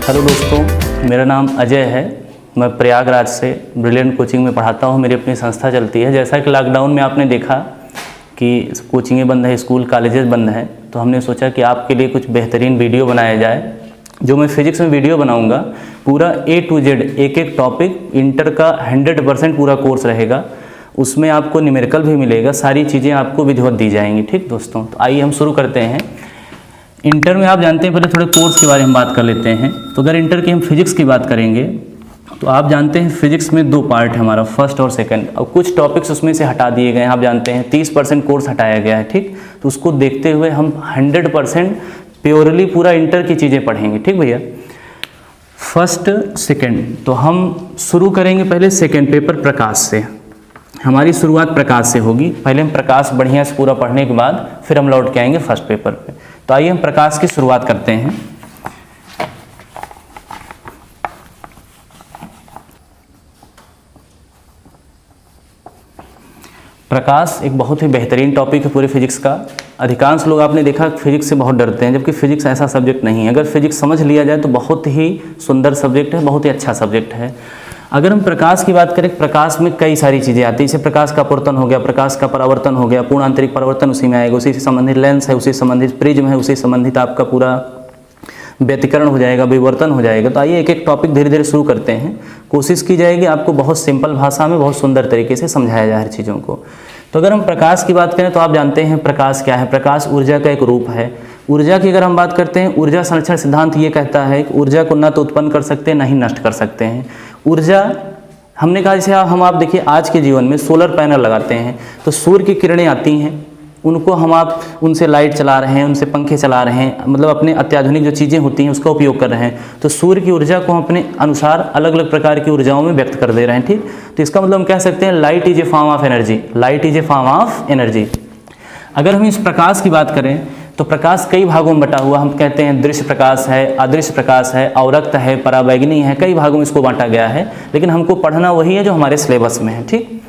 Hello दोस्तों, मेरा नाम अजय है। मैं प्रयागराज से ब्रिलियंट कोचिंग में पढ़ाता हूँ। मेरी अपनी संस्था चलती है। जैसा कि लॉकडाउन में आपने देखा कि कोचिंगें बंद है, स्कूल कॉलेजेस बंद हैं, तो हमने सोचा कि आपके लिए कुछ बेहतरीन वीडियो बनाया जाए। जो मैं फिजिक्स में वीडियो बनाऊंगा, पूरा A to Z एक एक टॉपिक, इंटर का 100% पूरा कोर्स रहेगा। उसमें आपको न्यूमेरिकल भी मिलेगा, सारी चीज़ें आपको विधिवत दी जाएंगी। ठीक दोस्तों, तो आइए हम शुरू करते हैं। इंटर में आप जानते हैं, पहले थोड़े कोर्स के बारे में बात कर लेते हैं। तो अगर इंटर की हम फिजिक्स की बात करेंगे तो आप जानते हैं फिजिक्स में 2 पार्ट है हमारा, फर्स्ट और सेकंड। और कुछ टॉपिक्स उसमें से हटा दिए गए हैं। आप जानते हैं 30% कोर्स हटाया गया है। ठीक, तो उसको देखते हुए हम 100% प्योरली पूरा इंटर की चीज़ें पढ़ेंगे। ठीक भैया, फर्स्ट सेकंड। तो हम शुरू करेंगे पहले सेकंड पेपर प्रकाश से। हमारी शुरुआत प्रकाश से होगी। पहले हम प्रकाश बढ़िया से पूरा पढ़ने के बाद फिर हम लौट के आएंगे फर्स्ट पेपर पे। तो आइए हम प्रकाश की शुरुआत करते हैं। प्रकाश एक बहुत ही बेहतरीन टॉपिक है पूरे फिजिक्स का। अधिकांश लोग आपने देखा फिजिक्स से बहुत डरते हैं, जबकि फिजिक्स ऐसा सब्जेक्ट नहीं है। अगर फिजिक्स समझ लिया जाए तो बहुत ही सुंदर सब्जेक्ट है, बहुत ही अच्छा सब्जेक्ट है। अगर हम प्रकाश की बात करें, प्रकाश में कई सारी चीज़ें आती हैं। जैसे प्रकाश का अपवर्तन हो गया, प्रकाश का परावर्तन हो गया, पूर्ण आंतरिक परावर्तन उसी में आएगा, उसी से संबंधित लेंस है, उसी से संबंधित प्रिज्म है, उसी से संबंधित आपका पूरा व्यतिकरण हो जाएगा, विवर्तन हो जाएगा। तो आइए एक एक टॉपिक धीरे धीरे शुरू करते हैं। कोशिश की जाएगी आपको बहुत सिंपल भाषा में, बहुत सुंदर तरीके से समझाया जाए हर चीज़ों को। तो अगर हम प्रकाश की बात करें तो आप जानते हैं प्रकाश क्या है। प्रकाश ऊर्जा का एक रूप है। ऊर्जा की अगर हम बात करते हैं, ऊर्जा संरक्षण सिद्धांत ये कहता है कि ऊर्जा को न तो उत्पन्न कर सकते हैं, न ही नष्ट कर सकते हैं। ऊर्जा हमने कहा, जैसे आप देखिए आज के जीवन में सोलर पैनल लगाते हैं तो सूर्य की किरणें आती हैं, उनको आप उनसे लाइट चला रहे हैं, उनसे पंखे चला रहे हैं, मतलब अपने अत्याधुनिक जो चीज़ें होती हैं उसका उपयोग कर रहे हैं। तो सूर्य की ऊर्जा को हम अपने अनुसार अलग अलग प्रकार की ऊर्जाओं में व्यक्त कर दे रहे हैं। ठीक, तो इसका मतलब हम कह सकते हैं light is a form of energy. Light is a form of energy. अगर हम इस प्रकाश की बात करें तो प्रकाश कई भागों में बटा हुआ। हम कहते हैं दृश्य प्रकाश है, अदृश्य प्रकाश है, अवरक्त है, परावैगनी है, कई भागों में इसको बांटा गया है। लेकिन हमको पढ़ना वही है जो हमारे सिलेबस में है। ठीक,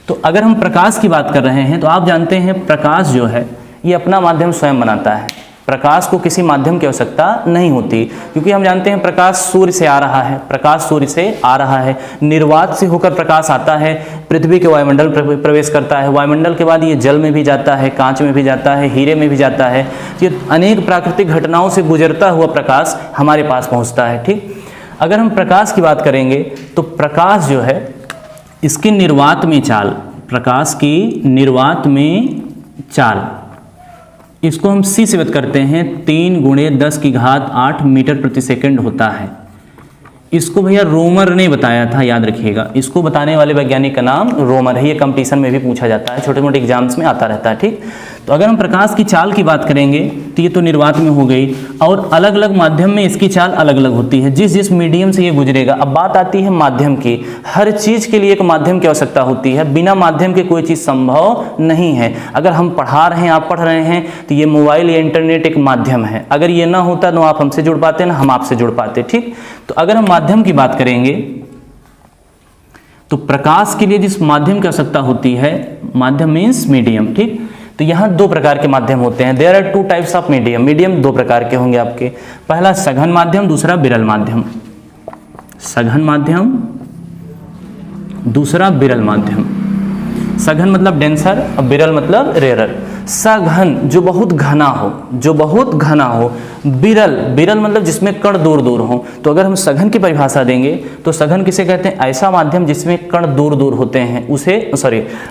तो अगर हम प्रकाश की बात कर रहे हैं तो आप जानते हैं प्रकाश जो है ये अपना माध्यम स्वयं बनाता है। प्रकाश को किसी माध्यम की आवश्यकता नहीं होती, क्योंकि हम जानते हैं प्रकाश सूर्य से आ रहा है। प्रकाश सूर्य से आ रहा है, निर्वात से होकर प्रकाश आता है, पृथ्वी के वायुमंडल प्रवेश करता है, वायुमंडल के बाद ये जल में भी जाता है, कांच में भी जाता है, हीरे में भी जाता है। ये अनेक प्राकृतिक घटनाओं से गुजरता हुआ प्रकाश हमारे पास पहुँचता है। ठीक, अगर हम प्रकाश की बात करेंगे तो प्रकाश जो है इसकी निर्वात में चाल, प्रकाश की निर्वात में चाल, इसको हम C से व्यक्त करते हैं 3 × 10⁸ मीटर प्रति सेकंड होता है। इसको भैया रोमर ने बताया था, याद रखिएगा। इसको बताने वाले वैज्ञानिक का नाम रोमर है। ये कंपटीशन में भी पूछा जाता है, छोटे मोटे एग्जाम्स में आता रहता है। ठीक, तो अगर हम प्रकाश की चाल की बात करेंगे तो ये तो निर्वात में हो गई, और अलग अलग माध्यम में इसकी चाल अलग अलग होती है, जिस जिस मीडियम से ये गुजरेगा। अब बात आती है माध्यम की। हर चीज़ के लिए एक माध्यम की आवश्यकता होती है। बिना माध्यम के कोई चीज़ संभव नहीं है। अगर हम पढ़ा रहे हैं, आप पढ़ रहे हैं, तो ये मोबाइल या इंटरनेट एक माध्यम है। अगर ये ना होता तो आप हमसे जुड़ पाते, ना हम आपसे जुड़ पाते। ठीक, तो अगर हम माध्यम की बात करेंगे तो प्रकाश के लिए जिस माध्यम की आवश्यकता होती है, माध्यम मीन्स मीडियम। ठीक, तो यहाँ 2 प्रकार के माध्यम होते हैं। There are 2 types of medium. Medium 2 प्रकार के होंगे आपके। पहला सघन माध्यम, दूसरा विरल माध्यम। सघन माध्यम, दूसरा विरल माध्यम। सघन मतलब डेंसर और विरल मतलब रेयरर। सघन जो बहुत घना हो, जो बहुत घना हो। विरल, विरल मतलब जिसमें कण दूर दूर हो। तो अगर हम सघन की परिभाषा देंगे तो सघन किसे कहते हैं? ऐसा माध्यम जिसमें कण दूर दूर होते हैं उसे,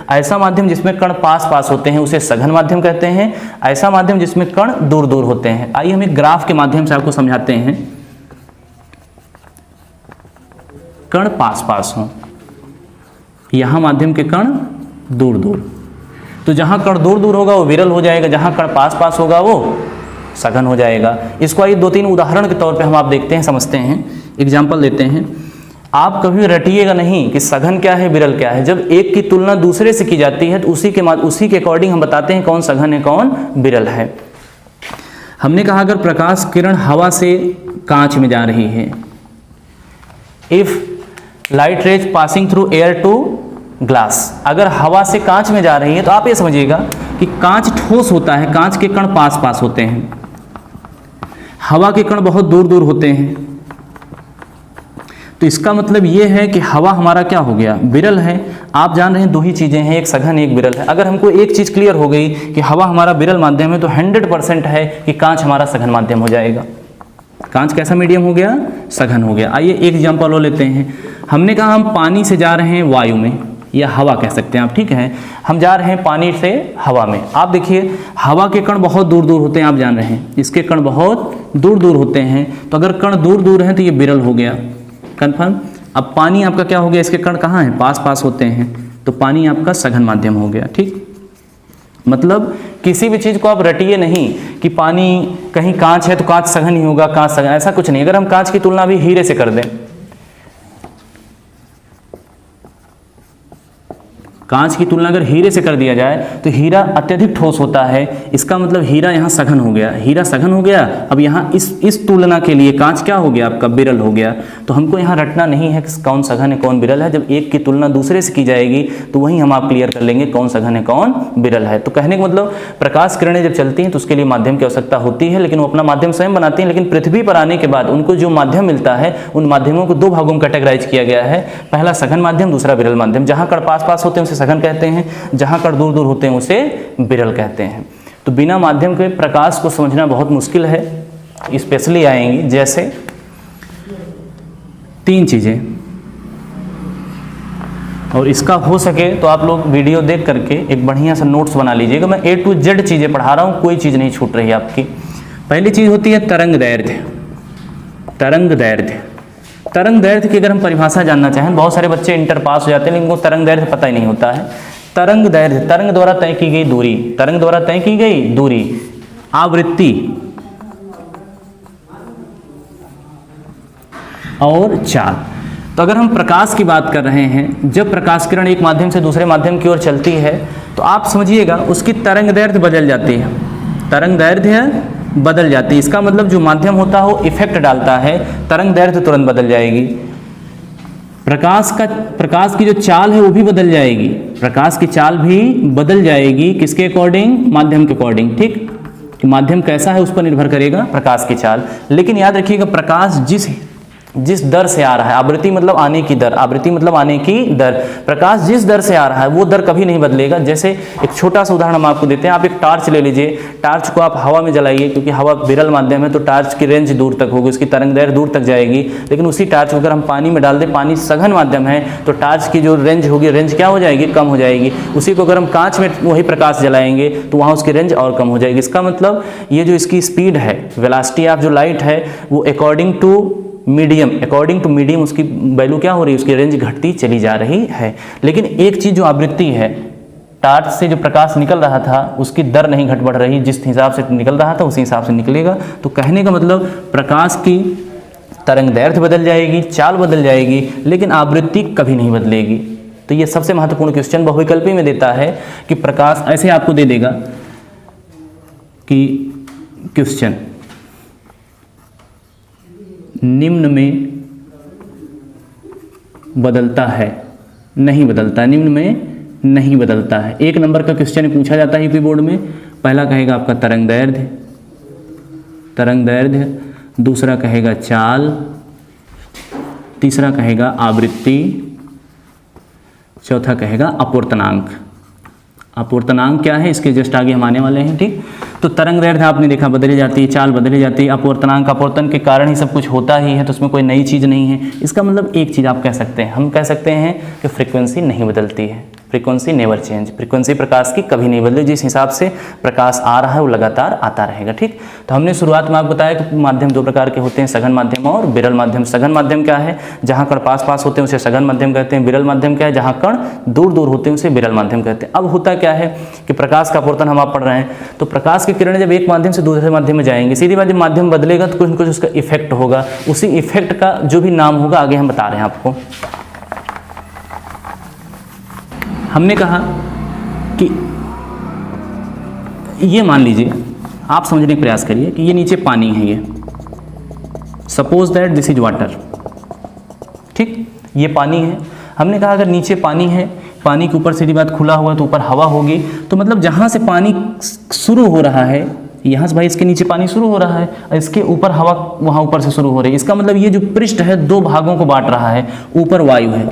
ऐसा माध्यम जिसमें कण पास पास होते हैं उसे सघन माध्यम कहते हैं। ऐसा माध्यम जिसमें कण दूर दूर होते हैं। आइए हम एक ग्राफ के माध्यम से आपको समझाते हैं। कण पास पास हो, यहां माध्यम के कण दूर दूर, तो जहां कण दूर दूर होगा वो विरल हो जाएगा, जहां कण पास पास होगा वो सघन हो जाएगा। इसको आइए 2-3 उदाहरण के तौर पे हम आप देखते हैं, समझते हैं, एग्जाम्पल देते हैं। आप कभी रटिएगा नहीं कि सघन क्या है, विरल क्या है। जब एक की तुलना दूसरे से की जाती है तो उसी के अकॉर्डिंग हम बताते हैं कौन सघन है कौन विरल है। हमने कहा अगर प्रकाश किरण हवा से कांच में जा रही है, if light rays passing through air to glass, अगर हवा से कांच में जा रही है तो आप ये समझिएगा कि कांच ठोस होता है, कांच के कण पास पास होते हैं, हवा के कण बहुत दूर दूर होते हैं। तो इसका मतलब ये है कि हवा हमारा क्या हो गया, विरल है। आप जान रहे हैं दो ही चीज़ें हैं, एक सघन एक विरल है। अगर हमको एक चीज़ क्लियर हो गई कि हवा हमारा विरल माध्यम है तो 100% है कि कांच हमारा सघन माध्यम हो जाएगा। कांच कैसा मीडियम हो गया, सघन हो गया। आइए एक एग्जाम्पल और लेते हैं। हमने कहा हम पानी से जा रहे हैं वायु में, या हवा कह सकते हैं आप, ठीक है। हम जा रहे हैं पानी से हवा में। आप देखिए हवा के कण बहुत दूर दूर होते हैं, आप जान रहे हैं इसके कण बहुत दूर दूर होते हैं। तो अगर कण दूर दूर हैं तो ये विरल हो गया, कन्फर्म। अब पानी आपका क्या हो गया, इसके कण कहाँ हैं, पास पास होते हैं, तो पानी आपका सघन माध्यम हो गया, ठीक। मतलब किसी भी चीज़ को आप रटिए नहीं कि पानी कहीं कांच है तो कांच सघन ही होगा, कांच सघन, ऐसा कुछ नहीं। अगर हम कांच की तुलना भी हीरे से कर दें, कांच की तुलना अगर हीरे से कर दिया जाए तो हीरा अत्यधिक ठोस होता है, इसका मतलब हीरा यहाँ सघन हो गया, हीरा सघन हो गया। अब यहाँ इस तुलना के लिए कांच क्या हो गया आपका, विरल हो गया। तो हमको यहाँ रटना नहीं है कि कौन सघन है कौन विरल है। जब एक की तुलना दूसरे से की जाएगी तो वहीं हम आप क्लियर कर लेंगे कौन सघन है कौन विरल है। तो कहने का मतलब प्रकाश किरणें जब चलती हैं तो उसके लिए माध्यम की आवश्यकता होती है, लेकिन वो अपना माध्यम स्वयं बनाती हैं। लेकिन पृथ्वी पर आने के बाद उनको जो माध्यम मिलता है उन माध्यमों को दो भागों में कैटेगराइज किया गया है, पहला सघन माध्यम, दूसरा विरल माध्यम। जहाँ कण पास पास होते हैं उसे सघन कहते हैं, जहां कण दूर दूर होते हैं उसे विरल कहते हैं। तो बिना माध्यम के प्रकाश को समझना बहुत मुश्किल है। स्पेशली आएंगी जैसे तीन चीजें, और इसका हो सके तो आप लोग वीडियो देख करके एक बढ़िया सा नोट्स बना लीजिएगा। मैं A to Z चीजें पढ़ा रहा हूं, कोई चीज नहीं छूट रही है आपकी। पहली चीज होती है तरंग दैर्ध्य। तरंग दैर्ध्य, तरंग दैर्ध्य की अगर हम परिभाषा जानना चाहें, बहुत सारे बच्चे इंटर पास हो जाते हैं लेकिन उनको तरंग दैर्ध्य पता ही नहीं होता है। तरंग दैर्ध्य, तरंग द्वारा तय की गई दूरी, तरंग द्वारा तय की गई दूरी। आवृत्ति और चाल। तो अगर हम प्रकाश की बात कर रहे हैं, जब प्रकाश किरण एक माध्यम से दूसरे माध्यम की ओर चलती है तो आप समझिएगा उसकी तरंग दैर्ध्य बदल जाती है, तरंग दैर्ध्य बदल जाती है। इसका मतलब जो माध्यम होता है वो इफेक्ट डालता है, तरंग दैर्ध्य तुरंत बदल जाएगी। प्रकाश की जो चाल है वो भी बदल जाएगी, प्रकाश की चाल भी बदल जाएगी। किसके अकॉर्डिंग, माध्यम के अकॉर्डिंग, ठीक। कि माध्यम कैसा है उस पर निर्भर करेगा प्रकाश की चाल। लेकिन याद रखिएगा प्रकाश जिस दर से आ रहा है, आवृत्ति मतलब आने की दर, आवृत्ति मतलब आने की दर, प्रकाश जिस दर से आ रहा है वो दर कभी नहीं बदलेगा। जैसे एक छोटा सा उदाहरण हम आपको देते हैं। आप एक टार्च ले लीजिए, टार्च को आप हवा में जलाइए, क्योंकि हवा विरल माध्यम है तो टार्च की रेंज दूर तक होगी, उसकी तरंग दैर्ध्य दूर तक जाएगी। लेकिन उसी टार्च को अगर हम पानी में डाल दें, पानी सघन माध्यम है तो टार्च की जो रेंज होगी, रेंज क्या हो जाएगी, कम हो जाएगी। उसी को अगर हम कांच में वही प्रकाश जलाएंगे तो वहाँ उसकी रेंज और कम हो जाएगी। इसका मतलब ये जो इसकी स्पीड है, वेलोसिटी ऑफ जो लाइट है, वो अकॉर्डिंग टू मीडियम उसकी वैल्यू क्या हो रही है, उसकी रेंज घटती चली जा रही है। लेकिन एक चीज जो आवृत्ति है, टार्च से जो प्रकाश निकल रहा था उसकी दर नहीं घट बढ़ रही, जिस हिसाब से निकल रहा था उसी हिसाब से निकलेगा। तो कहने का मतलब प्रकाश की तरंग दैर्ध्य बदल जाएगी, चाल बदल जाएगी, लेकिन आवृत्ति कभी नहीं बदलेगी। तो ये सबसे महत्वपूर्ण क्वेश्चन बहुविकल्पी में देता है कि प्रकाश ऐसे आपको दे देगा कि क्वेश्चन निम्न में बदलता है, नहीं बदलता, निम्न में नहीं बदलता है। एक नंबर का क्वेश्चन पूछा जाता है यूपी बोर्ड में। पहला कहेगा आपका तरंग दैर्ध्य, दूसरा कहेगा चाल, तीसरा कहेगा आवृत्ति, चौथा कहेगा अपवर्तनांक। अपवर्तनांक क्या है, इसके जस्ट आगे हम आने वाले हैं, ठीक। तो तरंग दैर्ध्य आपने देखा बदली जाती है, चाल बदली जाती है। अपवर्तनांक, अपवर्तन के कारण ही सब कुछ होता ही है, तो उसमें कोई नई चीज़ नहीं है। इसका मतलब एक चीज़ आप कह सकते हैं, हम कह सकते हैं कि फ्रीक्वेंसी नहीं बदलती है, फ्रीक्वेंसी नेवर चेंज। फ्रीक्वेंसी प्रकाश की कभी नहीं बदले, जिस हिसाब से प्रकाश आ रहा है वो लगातार आता रहेगा, ठीक। तो हमने शुरुआत में आपको बताया कि माध्यम दो प्रकार के होते हैं, सघन माध्यम और विरल माध्यम। सघन माध्यम क्या है, जहाँ कण पास पास होते हैं उसे सघन माध्यम कहते हैं। विरल माध्यम क्या है, जहाँ कण दूर दूर होते हैं उसे विरल माध्यम कहते हैं। अब होता क्या है कि प्रकाश का अपवर्तन हम आप पढ़ रहे हैं, तो प्रकाश की किरणें जब एक माध्यम से दूसरे माध्यम में जाएंगे, सीधी बात जब माध्यम बदलेगा तो कुछ न कुछ उसका इफेक्ट होगा। उसी इफेक्ट का जो भी नाम होगा आगे हम बता रहे हैं आपको। हमने कहा कि ये मान लीजिए, आप समझने का प्रयास करिए कि ये नीचे पानी है, ये suppose that this is water, ठीक। ये पानी है। हमने कहा अगर नीचे पानी है, पानी के ऊपर सीधी बात खुला हुआ तो ऊपर हवा होगी, तो मतलब जहाँ से पानी शुरू हो रहा है यहाँ से भाई इसके नीचे पानी शुरू हो रहा है और इसके ऊपर हवा वहाँ ऊपर से शुरू हो रही है। इसका मतलब ये जो पृष्ठ है दो भागों को बांट रहा है, ऊपर वायु है,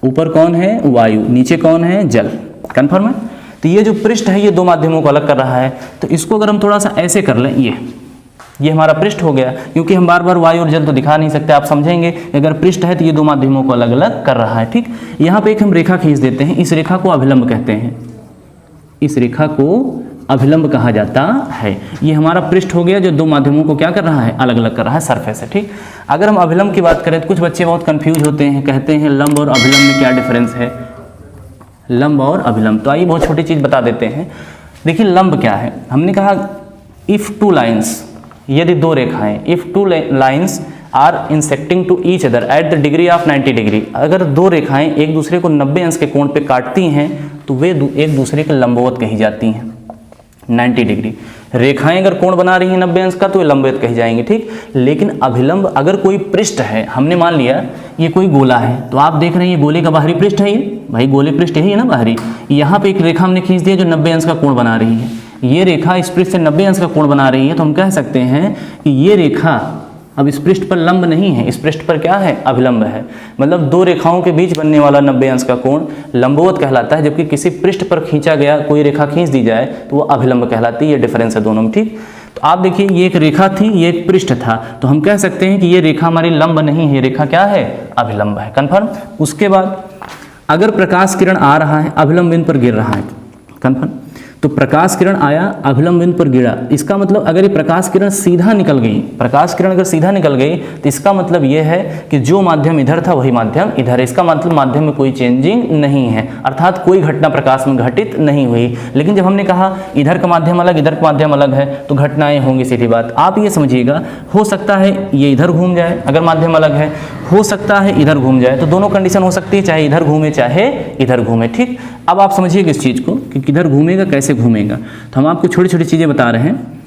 ऊपर कौन है वायु, नीचे कौन है जल। कन्फर्म है। तो ये जो पृष्ठ है ये दो माध्यमों को अलग कर रहा है। तो इसको अगर हम थोड़ा सा ऐसे कर लें, ये हमारा पृष्ठ हो गया, क्योंकि हम बार बार वायु और जल तो दिखा नहीं सकते। आप समझेंगे अगर पृष्ठ है तो ये दो माध्यमों को अलग अलग कर रहा है। ठीक, यहाँ पे एक हम रेखा खींच देते हैं, इस रेखा को अभिलंब कहते हैं, इस रेखा को अभिलंब कहा जाता है। ये हमारा पृष्ठ हो गया जो दो माध्यमों को क्या कर रहा है, अलग अलग कर रहा है, सरफेस है। ठीक, अगर हम अभिलंब की बात करें तो कुछ बच्चे बहुत कंफ्यूज होते हैं, कहते हैं लंब और अभिलंब में क्या डिफरेंस है, लंब और अभिलंब। तो आइए बहुत छोटी चीज़ बता देते हैं। देखिए लंब क्या है, हमने कहा इफ़ टू लाइन्स, यदि दो रेखाएं, if two lines are intersecting to each other at the degree of 90 degree, अगर दो रेखाएं एक दूसरे को 90 अंश के कोण पे काटती हैं तो वे एक दूसरे के लंबवत कही जाती हैं। 90 डिग्री रेखाएं अगर कोण बना रही हैं 90 अंश का तो ये लंबवत कही जाएंगी। ठीक, लेकिन अभिलंब अगर कोई पृष्ठ है, हमने मान लिया ये कोई गोला है, तो आप देख रहे हैं ये गोले का बाहरी पृष्ठ है, ये भाई गोले पृष्ठ यही है ना बाहरी। यहाँ पे एक रेखा हमने खींच दिया जो 90 अंश का कोण बना रही है, ये रेखा इस पृष्ठ से 90 अंश का कोण बना रही है, तो हम कह सकते हैं कि ये रेखा अब इस पृष्ठ पर लंब नहीं है, इस पृष्ठ पर क्या है, अभिलंब है। मतलब दो रेखाओं के बीच बनने वाला 90 अंश का कोण लंबवत कहलाता है, जबकि किसी पृष्ठ पर खींचा गया कोई रेखा खींच दी जाए तो वो अभिलंब कहलाती है। ये डिफरेंस है दोनों में। ठीक, तो आप देखिए ये एक रेखा थी, ये एक पृष्ठ था, तो हम कह सकते हैं कि ये रेखा हमारी लंब नहीं है, ये रेखा क्या है, अभिलंब है। कन्फर्म। उसके बाद अगर प्रकाश किरण आ रहा है, अभिलंब बिंदु पर गिर रहा है, कन्फर्म, तो प्रकाश किरण आया, अभिलंब बिंदु पर गिरा, इसका मतलब अगर ये प्रकाश किरण सीधा निकल गई, प्रकाश किरण अगर सीधा निकल गई तो इसका मतलब ये है कि जो माध्यम इधर था वही माध्यम इधर है। इसका मतलब माध्यम में कोई चेंजिंग नहीं है, अर्थात कोई घटना प्रकाश में घटित नहीं हुई। लेकिन जब हमने कहा इधर का माध्यम अलग, इधर का माध्यम अलग है, तो घटनाएं होंगी, सीधी बात। आप ये समझिएगा, हो सकता है ये इधर घूम जाए अगर माध्यम अलग है, हो सकता है इधर घूम जाए, तो दोनों कंडीशन हो सकती है, चाहे इधर घूमे चाहे इधर घूमे। ठीक, अब आप समझिएगा इस चीज़ को कि किधर घूमेगा, कैसे घूमेगा। तो हम आपको छोटी छोटी चीज़ें बता रहे हैं।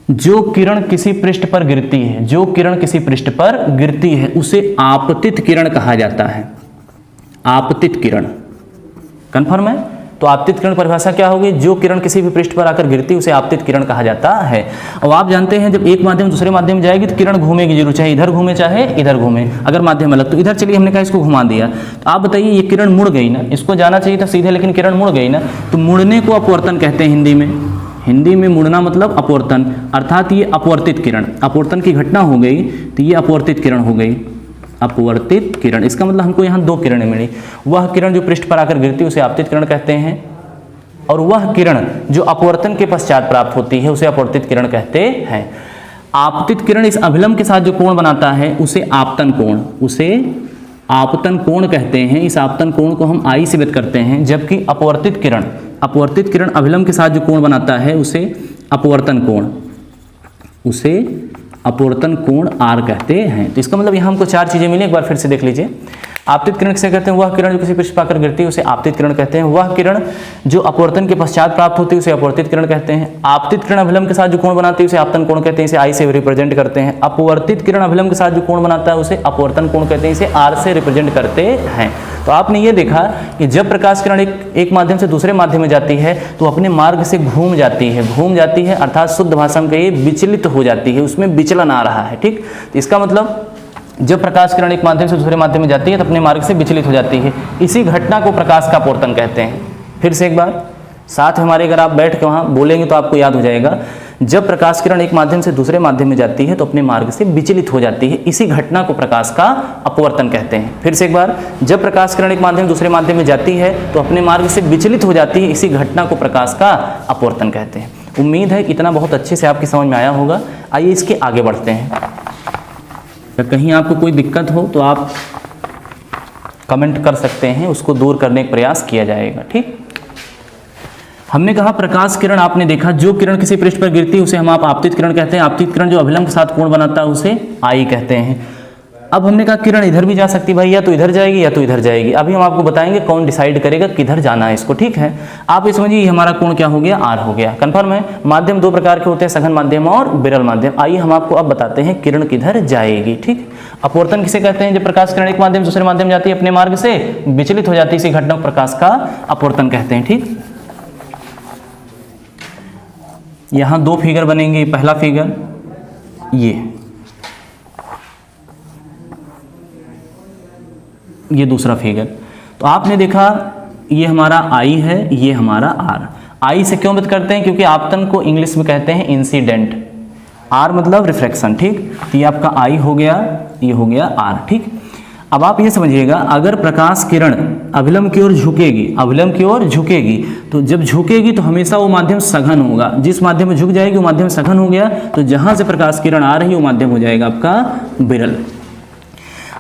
जो किरण किसी पृष्ठ पर गिरती है, जो किरण किसी पृष्ठ पर गिरती है उसे आपतित किरण कहा जाता है, आपतित किरण। कन्फर्म है। तो आपतित किरण परिभाषा क्या होगी, जो किरण किसी भी पृष्ठ पर आकर गिरती है उसे आपतित किरण कहा जाता है। और आप जानते हैं जब एक माध्यम दूसरे माध्यम में जाएगी तो किरण घूमेगी जरूर, चाहे इधर घूमे चाहे इधर घूमे। अगर माध्यम अलग, तो इधर चलिए हमने कहा इसको घुमा दिया, तो आप बताइए ये किरण मुड़ गई ना, इसको जाना चाहिए था सीधे, लेकिन किरण मुड़ गई ना, तो मुड़ने को अपवर्तन कहते हैं हिंदी में। हिंदी में मुड़ना मतलब अपवर्तन, अर्थात ये अपवर्तित किरण, अपवर्तन की घटना हो गई तो ये अपवर्तित किरण हो गई, अपवर्तित किरण। इसका मतलब हमको यहाँ दो किरणें मिली, वह किरण जो पृष्ठ पर आकर गिरती है उसे आपतित किरण कहते हैं, और वह किरण जो अपवर्तन के पश्चात प्राप्त होती है उसे अपवर्तित किरण कहते हैं। आपतित किरण इस अभिलंब के साथ जो कोण बनाता है उसे आपतन कोण, उसे आपतन कोण कहते हैं। इस आपतन कोण को हम आई से व्यक्त करते हैं, जबकि अपवर्तित किरण अभिलंब के साथ जो कोण बनाता है उसे अपवर्तन कोण, उसे अपवर्तन कोण आर कहते हैं। तो इसका मतलब यहाँ हमको चार चीजें मिली, एक बार फिर से देख लीजिए। आपतित किरण किसे कहते हैं, वह किरण जो किसी पृष्ठ पर आकर गिरती है उसे आपतित किरण कहते हैं। वह किरण जो अपवर्तन के पश्चात प्राप्त होती है उसे अपवर्तित किरण कहते हैं। आपतित किरण अभिलंब के साथ जो कोण बनाती है उसे आपतन कोण कहते हैं, इसे आई से रिप्रेजेंट करते हैं। अपवर्तित किरण अभिलंब के साथ जो कोण बनाता है उसे अपवर्तन कोण कहते हैं, इसे आर से रिप्रेजेंट करते हैं। तो आपने ये देखा कि जब प्रकाश किरण एक माध्यम से दूसरे माध्यम में जाती है तो अपने मार्ग से घूम जाती है, अर्थात शुद्ध भाषा में कहिए विचलित हो जाती है, उसमें विचलन आ रहा है। ठीक, तो इसका मतलब जब प्रकाश किरण एक माध्यम से दूसरे माध्यम में जाती है तो अपने मार्ग से विचलित हो जाती है, इसी घटना को प्रकाश का अपवर्तन कहते हैं। फिर से एक बार साथ हमारे अगर आप बैठ के वहाँ बोलेंगे तो आपको याद हो जाएगा। जब प्रकाश किरण एक माध्यम से दूसरे माध्यम में जाती है तो अपने मार्ग से विचलित हो जाती है, इसी घटना को प्रकाश का अपवर्तन कहते हैं। फिर से एक बार, जब प्रकाश किरण एक माध्यम दूसरे माध्यम में जाती है तो अपने मार्ग से विचलित हो जाती है, इसी घटना को प्रकाश का अपवर्तन कहते हैं। उम्मीद है कि इतना बहुत अच्छे से आपकी समझ में आया होगा। आइए इसके आगे बढ़ते हैं। कहीं आपको कोई दिक्कत हो तो आप कमेंट कर सकते हैं, उसको दूर करने का प्रयास किया जाएगा। ठीक, हमने कहा प्रकाश किरण आपने देखा, जो किरण किसी पृष्ठ पर गिरती है उसे हम आप आपतित किरण कहते हैं। आपतित किरण जो अभिलंब के साथ कोण बनाता है उसे आई कहते हैं। अब हमने कहा किरण इधर भी जा सकती भाई, या तो इधर जाएगी या तो इधर जाएगी। अभी हम आपको बताएंगे कौन डिसाइड करेगा किधर जाना है इसको। ठीक है, आप ये समझिए हमारा कोण क्या हो गया, आर हो गया। कंफर्म है। माध्यम दो प्रकार के होते हैं, सघन माध्यम और विरल माध्यम। आइए हम आपको अब बताते हैं किरण किधर जाएगी। ठीक, अपवर्तन किसे कहते हैं, जब प्रकाश किरण एक माध्यम दूसरे माध्यम जाती है अपने मार्ग से विचलित हो जाती है, इसी घटना को प्रकाश का अपवर्तन कहते हैं। ठीक, यहाँ दो फिगर बनेंगे, पहला फिगर ये दूसरा फिगर। तो आपने देखा ये हमारा I है, ये हमारा R। I से क्यों बात करते हैं? क्योंकि आपतन को इंग्लिश में कहते हैं इंसिडेंट, R मतलब रिफ्रैक्शन, ठीक। तो ये आपका I हो गया, ये हो गया R, ठीक। अब आप ये समझिएगा, अगर प्रकाश किरण अभिलंब की ओर झुकेगी, अभिलंब की ओर झुकेगी, तो जब झुकेगी तो हमेशा वो माध्यम सघन होगा। जिस माध्यम में झुक जाएगी वो माध्यम सघन हो गया, तो जहां से प्रकाश किरण आ रही है वो माध्यम हो जाएगा आपका विरल।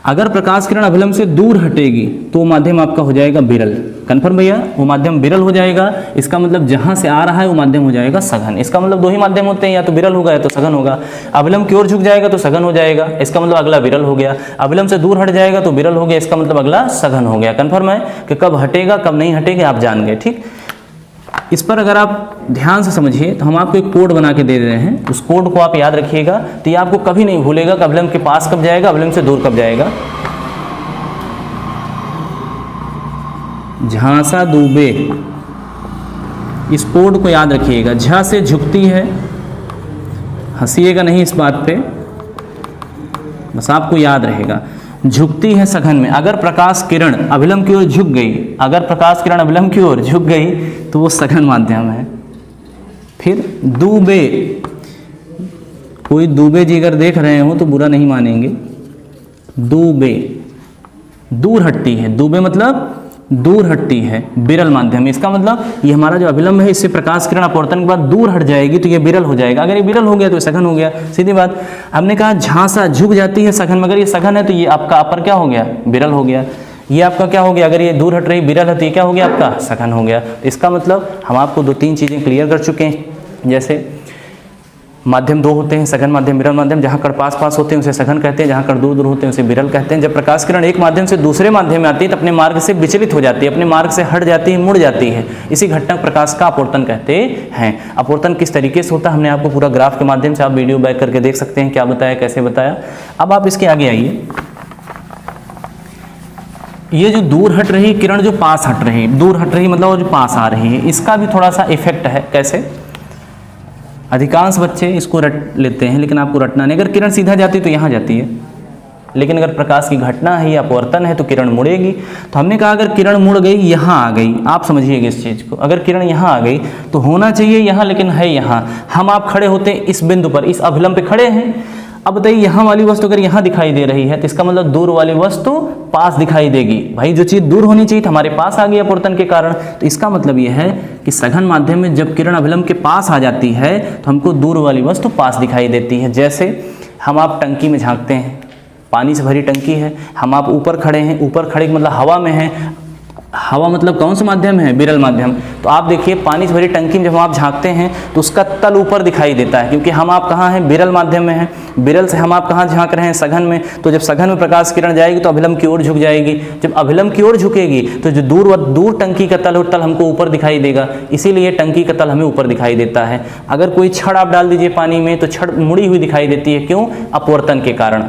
अगर प्रकाश किरण अभिलंब से दूर हटेगी तो वो माध्यम आपका हो जाएगा विरल। कन्फर्म भैया, वो माध्यम विरल हो जाएगा। इसका मतलब जहां से आ रहा है वो माध्यम हो जाएगा सघन। इसका मतलब दो ही माध्यम होते हैं, या तो विरल होगा या तो सघन होगा। अभिलंब की ओर झुक जाएगा तो सघन हो जाएगा, इसका मतलब अगला विरल हो गया। अभिलंब से दूर हट जाएगा तो विरल हो गया, इसका मतलब अगला सघन हो गया। कन्फर्म है कि कब हटेगा कब नहीं हटेगा आप जान गए, ठीक। इस पर अगर आप ध्यान से समझिए तो हम आपको एक कोड बना के दे रहे हैं, उस कोड को आप याद रखिएगा। तो ये आपको कभी नहीं भूलेगा कि अभिलंब के पास कब जाएगा, अभिलंब से दूर कब जाएगा। झांसा दुबे, इस कोड को याद रखिएगा। झा से झुकती है, हंसिएगा नहीं इस बात पे, बस आपको याद रहेगा। झुकती है सघन में। अगर प्रकाश किरण अभिलंब की ओर झुक गई, अगर प्रकाश किरण अभिलंब की ओर झुक गई तो वो सघन माध्यम है। फिर दुबे, कोई दुबे जी अगर देख रहे हो तो बुरा नहीं मानेंगे। दुबे, दूर हटती है, दुबे मतलब दूर हटती है, विरल माध्यम। इसका मतलब ये हमारा जो अभिलंब है, इससे प्रकाश किरण अपवर्तन के बाद दूर हट जाएगी तो ये विरल हो जाएगा। अगर ये विरल हो गया तो सघन हो गया, सीधी बात। हमने कहा झांसा झुक जाती है सघन, मगर ये सघन है तो ये आपका अपर क्या हो गया, विरल हो गया। ये आपका क्या हो गया, अगर ये दूर हट रही विरल है तो ये क्या हो गया आपका सघन हो गया। तो इसका मतलब हम आपको दो तीन चीज़ें क्लियर कर चुके हैं। जैसे माध्यम दो होते हैं, सघन माध्यम, विरल माध्यम। जहाँ कण पास पास होते हैं उसे सघन कहते हैं, जहाँ कण दूर दूर होते हैं उसे विरल कहते हैं। जब प्रकाश किरण एक माध्यम से दूसरे माध्यम में आती है तो अपने मार्ग से विचलित हो जाती है, अपने मार्ग से हट जाती है, मुड़ जाती है। इसी घटना प्रकाश का अपवर्तन कहते हैं। अपवर्तन किस तरीके से होता है हमने आपको पूरा ग्राफ के माध्यम से, आप वीडियो बैक करके देख सकते हैं क्या बताया, कैसे बताया। अब आप इसके आगे आइए। ये जो दूर हट रही किरण जो पास हट रही, दूर हट रही मतलब वो जो पास आ रही है, इसका भी थोड़ा सा इफेक्ट है। कैसे? अधिकांश बच्चे इसको रट लेते हैं, लेकिन आपको रटना नहीं। अगर किरण सीधा जाती तो यहाँ जाती है, लेकिन अगर प्रकाश की घटना है या अपवर्तन है तो किरण मुड़ेगी। तो हमने कहा अगर किरण मुड़ गई, यहाँ आ गई, आप समझिएगा इस चीज़ को। अगर किरण यहाँ आ गई तो होना चाहिए यहाँ, लेकिन है यहाँ। हम आप खड़े होते हैं इस बिंदु पर, इस अभिलंब पे खड़े हैं। अब बताइए यहाँ वाली वस्तु अगर यहाँ दिखाई दे रही है तो इसका मतलब दूर वाली वस्तु पास दिखाई देगी। भाई जो चीज़ दूर होनी चाहिए हमारे पास आ गई अपवर्तन के कारण। तो इसका मतलब यह है कि सघन माध्यम में जब किरण अभिलंब के पास आ जाती है तो हमको दूर वाली वस्तु पास दिखाई देती है। जैसे हम आप टंकी में झांकते हैं, पानी से भरी टंकी है, हम आप ऊपर खड़े हैं, ऊपर खड़े मतलब हवा में है। हवा मतलब कौन सा माध्यम है, विरल माध्यम। तो आप देखिए पानी से भरी टंकी में जब हम आप झांकते हैं तो उसका तल ऊपर दिखाई देता है, क्योंकि हम आप कहाँ हैं, विरल माध्यम में हैं। विरल से हम आप कहाँ झांक रहे हैं, सघन में। तो जब सघन में प्रकाश किरण जाएगी तो अभिलंब की ओर झुक जाएगी। जब अभिलंब की ओर झुकेगी तो जो दूर टंकी का तल और तल हमको ऊपर दिखाई देगा, इसीलिए टंकी का तल हमें ऊपर दिखाई देता है। अगर कोई छड़ आप डाल दीजिए पानी में तो छड़ मुड़ी हुई दिखाई देती है, क्यों, अपवर्तन के कारण।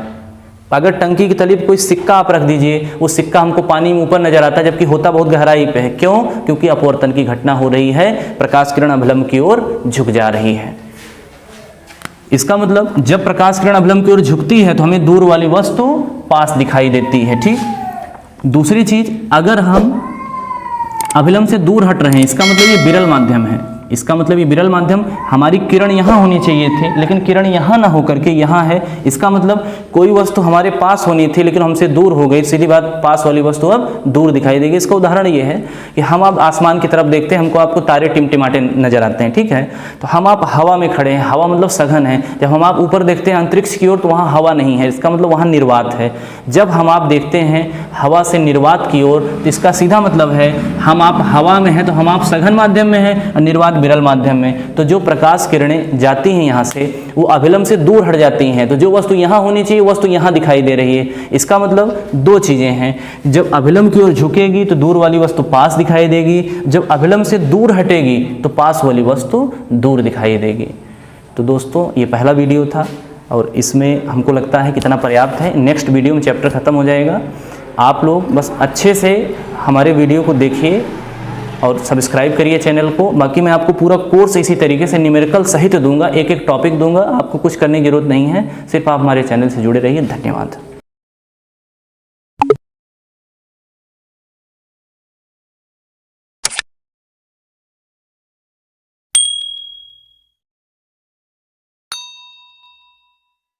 अगर टंकी की तली पर कोई सिक्का आप रख दीजिए, वो सिक्का हमको पानी में ऊपर नजर आता है, जबकि होता बहुत गहराई पे है। क्यों? क्योंकि अपवर्तन की घटना हो रही है, प्रकाश किरण अभिलंब की ओर झुक जा रही है। इसका मतलब जब प्रकाश किरण अभिलंब की ओर झुकती है तो हमें दूर वाली वस्तु पास दिखाई देती है, ठीक। दूसरी चीज, अगर हम अभिलंब से दूर हट रहे हैं, इसका मतलब ये विरल माध्यम है। इसका मतलब ये विरल माध्यम, हमारी किरण यहाँ होनी चाहिए थी, लेकिन किरण यहाँ ना होकर के यहाँ है। इसका मतलब कोई वस्तु हमारे पास होनी थी लेकिन हमसे दूर हो गई। सीधी बात, पास वाली वस्तु अब दूर दिखाई देगी। इसका उदाहरण ये है कि हम अब आसमान की तरफ देखते हैं, हमको आपको तारे टिमटिमाटे नजर आते हैं, ठीक है। तो हम आप हवा में खड़े हैं, हवा मतलब सघन है। जब हम आप ऊपर देखते हैं अंतरिक्ष की ओर तो वहाँ हवा नहीं है, इसका मतलब वहाँ निर्वात है। जब हम आप देखते हैं हवा से निर्वात की ओर तो इसका सीधा मतलब है हम आप हवा में हैं तो हम आप सघन माध्यम में हैं और निर्वात विरल माध्यम में। तो जो प्रकाश किरणें जाती हैं यहाँ से वो अभिलंब से दूर हट जाती हैं, तो जो वस्तु यहाँ होनी चाहिए वस्तु यहाँ दिखाई दे रही है। इसका मतलब दो चीजें हैं, जब अभिलंब की ओर झुकेगी तो दूर वाली वस्तु पास दिखाई देगी, जब अभिलंब से दूर हटेगी तो पास वाली वस्तु दूर दिखाई देगी। तो दोस्तों ये पहला वीडियो था और इसमें हमको लगता है कितना पर्याप्त है। नेक्स्ट वीडियो में चैप्टर खत्म हो जाएगा। आप लोग बस अच्छे से हमारे वीडियो को देखिए और सब्सक्राइब करिए चैनल को। बाकी मैं आपको पूरा कोर्स इसी तरीके से न्यूमेरिकल सहित दूंगा, एक एक टॉपिक दूंगा, आपको कुछ करने की जरूरत नहीं है, सिर्फ आप हमारे चैनल से जुड़े रहिए। धन्यवाद।